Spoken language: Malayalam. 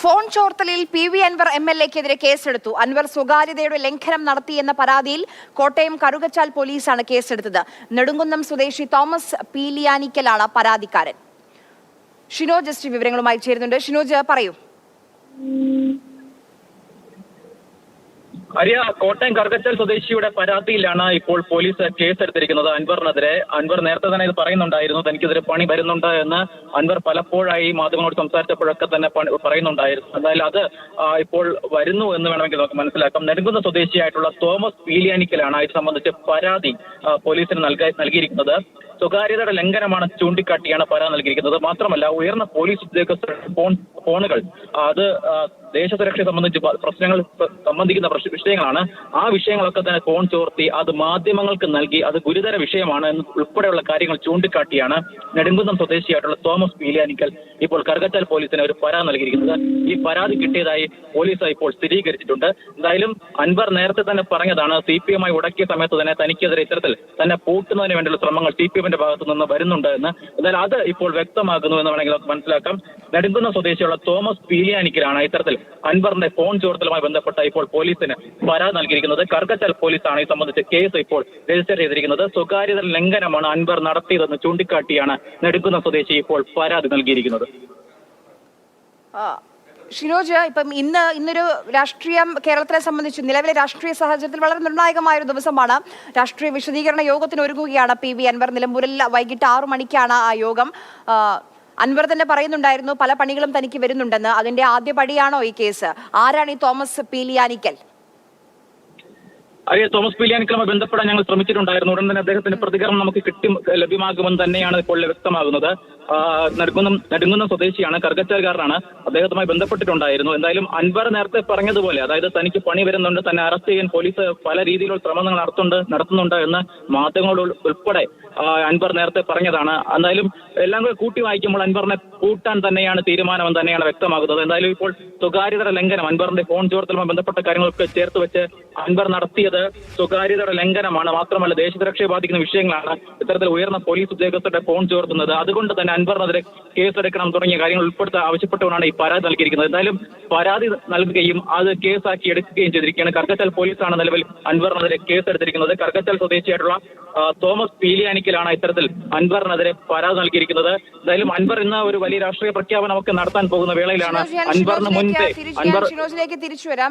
ഫോൺ ചോർത്തലിൽ പി.വി. അൻവർ എം.എൽ.എക്കെതിരെ കേസെടുത്തു. അൻവർ സ്വകാര്യതയുടെ ലംഘനം നടത്തിയെന്ന പരാതിയിൽ കോട്ടയം കറുകച്ചാൽ പോലീസാണ് കേസെടുത്തത്. നെടുങ്കുന്നം സ്വദേശി തോമസ് പീലിയാനിക്കലാണ് പരാതിക്കാരൻ. ഷിനോജ് എസ് ടി വിവരങ്ങളുമായി ചേരുന്നുണ്ട്. ഷിനോജ്, പറയൂ. അരിയ കോട്ടയം കറുകച്ചാൽ സ്വദേശിയുടെ പരാതിയിലാണ് ഇപ്പോൾ പോലീസ് കേസെടുത്തിരിക്കുന്നത് അൻവറിനെതിരെ. അൻവർ നേരത്തെ തന്നെ ഇത് പറയുന്നുണ്ടായിരുന്നു, തനിക്കെതിരെ പണി വരുന്നുണ്ട് എന്ന് അൻവർ പലപ്പോഴായി മാധ്യമങ്ങളോട് സംസാരിച്ചപ്പോഴൊക്കെ തന്നെ പറയുന്നുണ്ടായിരുന്നു. എന്തായാലും അത് ഇപ്പോൾ വരുന്നു എന്ന് വേണമെങ്കിൽ നമുക്ക് മനസ്സിലാക്കാം. നെടുങ്കുന്ന സ്വദേശിയായിട്ടുള്ള തോമസ് പീലിയാനിക്കലാണ് ഇത് സംബന്ധിച്ച് പരാതി പോലീസിന് നൽകിയിരിക്കുന്നത്. സ്വകാര്യതയുടെ ലംഘനമാണ് ചൂണ്ടിക്കാട്ടിയാണ് പരാതി നൽകിയിരിക്കുന്നത്. മാത്രമല്ല, ഉയർന്ന പോലീസ് ഉദ്യോഗസ്ഥരുടെ ഫോണുകൾ അത് ദേശസുരക്ഷയെ സംബന്ധിച്ച് പ്രശ്നങ്ങൾ സംബന്ധിക്കുന്ന വിഷയങ്ങളാണ്. ആ വിഷയങ്ങളൊക്കെ തന്നെ ഫോൺ ചോർത്തി അത് മാധ്യമങ്ങൾക്ക് നൽകി അത് ഗുരുതര വിഷയമാണ് എന്ന് ഉൾപ്പെടെയുള്ള കാര്യങ്ങൾ ചൂണ്ടിക്കാട്ടിയാണ് നെടുങ്കുന്നം സ്വദേശിയായിട്ടുള്ള തോമസ് പീലിയാനിക്കൽ ഇപ്പോൾ കറുകച്ചാൽ പോലീസിന് ഒരു പരാതി നൽകിയിരിക്കുന്നത്. ഈ പരാതി കിട്ടിയതായി പോലീസ് ഇപ്പോൾ സ്ഥിരീകരിച്ചിട്ടുണ്ട്. എന്തായാലും അൻവർ നേരത്തെ തന്നെ പറഞ്ഞതാണ്, CPM ഉടക്കിയ സമയത്ത് തന്നെ തനിക്കെതിരെ ഇത്തരത്തിൽ തന്നെ പൂട്ടുന്നതിന് വേണ്ടിയുള്ള ശ്രമങ്ങൾ CPM ഭാഗത്തു നിന്ന് വരുന്നുണ്ട് എന്ന്. എന്നാൽ അത് ഇപ്പോൾ വ്യക്തമാകുന്നു എന്ന് വേണമെങ്കിൽ മനസ്സിലാക്കാം. നെടുങ്കുന്ന സ്വദേശിയുള്ള തോമസ് പീലിയാനിക്കലാണ് ഇത്തരത്തിൽ അൻവറിന്റെ ഫോൺ ചോർത്തലുമായി ബന്ധപ്പെട്ട ഇപ്പോൾ പോലീസിന് പരാതി നൽകിയിരിക്കുന്നത്. കറുകച്ചാൽ പോലീസാണ് ഈ സംബന്ധിച്ച് കേസ് ഇപ്പോൾ രജിസ്റ്റർ ചെയ്തിരിക്കുന്നത്. സ്വകാര്യത ലംഘനമാണ് അൻവർ നടത്തിയതെന്ന് ചൂണ്ടിക്കാട്ടിയാണ് നെടുങ്കുന്ന സ്വദേശി ഇപ്പോൾ പരാതി നൽകിയിരിക്കുന്നത്. ഷിനോജ്, ഇപ്പം ഇന്നൊരു രാഷ്ട്രീയം കേരളത്തിനെ സംബന്ധിച്ച് നിലവിലെ രാഷ്ട്രീയ സാഹചര്യത്തിൽ വളരെ നിർണായകമായ ഒരു ദിവസമാണ്. രാഷ്ട്രീയ വിശദീകരണ യോഗത്തിന് ഒരുങ്ങുകയാണ് പി.വി. അൻവർ. നിലമ്പൂരിൽ വൈകിട്ട് 6 മണിക്കാണ് ആ യോഗം. അൻവർ തന്നെ പറയുന്നുണ്ടായിരുന്നു പല പണികളും തനിക്ക് വരുന്നുണ്ടെന്ന്. അതിന്റെ ആദ്യ പടിയാണോ ഈ കേസ്? ആരാണ് ഈ തോമസ് പീലിയാനിക്കൽ? അറിയാം, തോമസ് പീലിയാനിക്കലുമായി ബന്ധപ്പെടാൻ ഞങ്ങൾ ശ്രമിച്ചിട്ടുണ്ടായിരുന്നു. ഉടൻ തന്നെ അദ്ദേഹത്തിന്റെ പ്രതികരണം നമുക്ക് ലഭ്യമാകുമെന്ന് തന്നെയാണ് ഇപ്പോൾ വ്യക്തമാകുന്നത്. നെടുങ്കുന്നം സ്വദേശിയാണ്, കറുകച്ചാൽക്കാരനാണ്. അദ്ദേഹവുമായി ബന്ധപ്പെട്ടിട്ടുണ്ടായിരുന്നു. എന്തായാലും അൻവർ നേരത്തെ പറഞ്ഞതുപോലെ, അതായത് തനിക്ക് പണി വരുന്നുണ്ട്, തന്നെ അറസ്റ്റ് ചെയ്യാൻ പോലീസ് പല രീതിയിലുള്ള ശ്രമങ്ങൾ നടത്തുന്നുണ്ട് എന്ന് മാധ്യമങ്ങളോട് ഉൾപ്പെടെ അൻവർ നേരത്തെ പറഞ്ഞതാണ്. എന്തായാലും എല്ലാം കൂടെ കൂട്ടി വായിക്കുമ്പോൾ അൻവറിനെ കൂട്ടാൻ തന്നെയാണ് തീരുമാനമെന്ന് തന്നെയാണ് വ്യക്തമാകുന്നത്. എന്തായാലും ഇപ്പോൾ സ്വകാര്യതയുടെ ലംഘനം, അൻവറിന്റെ ഫോൺ ചോർത്തലുമായി ബന്ധപ്പെട്ട കാര്യങ്ങളൊക്കെ ചേർത്ത് വെച്ച് അൻവർ നടത്തിയത് സ്വകാര്യതയുടെ ലംഘനമാണ്. മാത്രമല്ല, ദേശസുരക്ഷയെ ബാധിക്കുന്ന വിഷയങ്ങളാണ്. ഇത്തരത്തിൽ ഉയർന്ന പോലീസ് ഉദ്യോഗസ്ഥരുടെ ഫോൺ ചോർത്തുന്നത്. അതുകൊണ്ട് തന്നെ അൻവറിനെതിരെ കേസെടുക്കണം തുടങ്ങിയ കാര്യങ്ങൾ ആവശ്യപ്പെട്ടുകൊണ്ടാണ് ഈ പരാതി നൽകിയിരിക്കുന്നത്. എന്തായാലും പരാതി നൽകുകയും അത് കേസാക്കി എടുക്കുകയും ചെയ്തിരിക്കുകയാണ്. കറുകച്ചാൽ പോലീസാണ് നിലവിൽ അൻവറിനെതിരെ കേസെടുത്തിരിക്കുന്നത്. കറുകച്ചാൽ സ്വദേശിയായിട്ടുള്ള തോമസ് പീലിയാനിക്കലാണ് ഇത്തരത്തിൽ അൻവറിനെതിരെ പരാതി നൽകിയിരിക്കുന്നത്. എന്തായാലും അൻവർ ഇന്ന് ഒരു വലിയ രാഷ്ട്രീയ പ്രഖ്യാപനം ഒക്കെ നടത്താൻ പോകുന്ന വേളയിലാണ് അൻവറിന് മുൻപേ